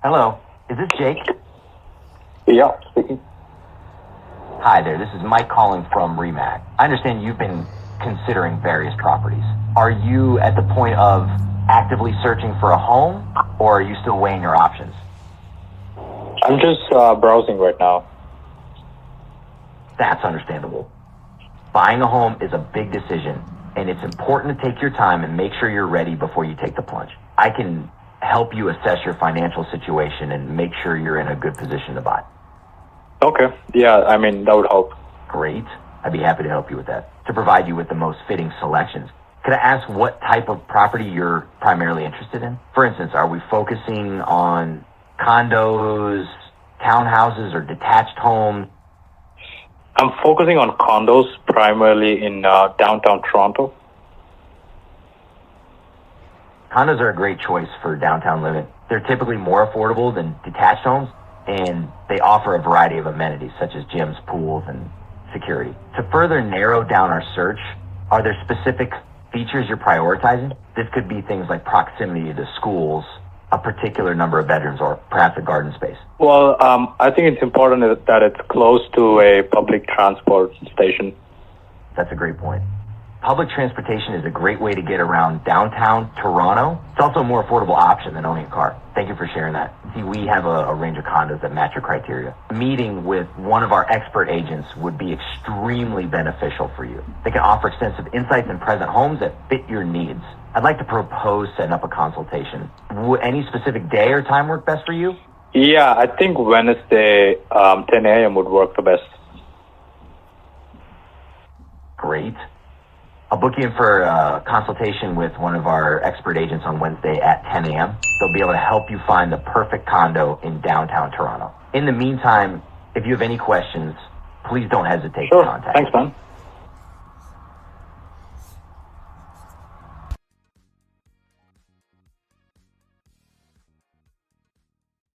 Hello, is this Jake? Yeah, speaking. Hi there, this is Mike calling from Remac. I understand you've been considering various properties. Are you at the point of actively searching for a home, or are you still weighing your options? I'm just browsing right now. That's understandable. Buying a home is a big decision, and it's important to take your time and make sure you're ready before you take the plunge. I can help you assess your financial situation and make sure you're in a good position to buy. Okay. Yeah, I mean, that would help. Great. I'd be happy to help you with that, to provide you with the most fitting selections. Could I ask what type of property you're primarily interested in? For instance, are we focusing on condos, townhouses, or detached homes? I'm focusing on condos, primarily in downtown Toronto. Condos are a great choice for downtown living. They're typically more affordable than detached homes, and they offer a variety of amenities such as gyms, pools, and security. To further narrow down our search, are there specific features you're prioritizing? This could be things like proximity to schools, a particular number of bedrooms, or perhaps a garden space. Well, I think it's important that it's close to a public transport station. That's a great point. Public transportation is a great way to get around downtown Toronto. It's also a more affordable option than owning a car. Thank you for sharing that. See, we have a range of condos that match your criteria. Meeting with one of our expert agents would be extremely beneficial for you. They can offer extensive insights in present homes that fit your needs. I'd like to propose setting up a consultation. Would any specific day or time work best for you? Yeah, I think Wednesday, 10 a.m. would work the best. Great. I'll book you in for a consultation with one of our expert agents on Wednesday at 10 a.m. They'll be able to help you find the perfect condo in downtown Toronto. In the meantime, if you have any questions, please don't hesitate to contact me. Thanks, man.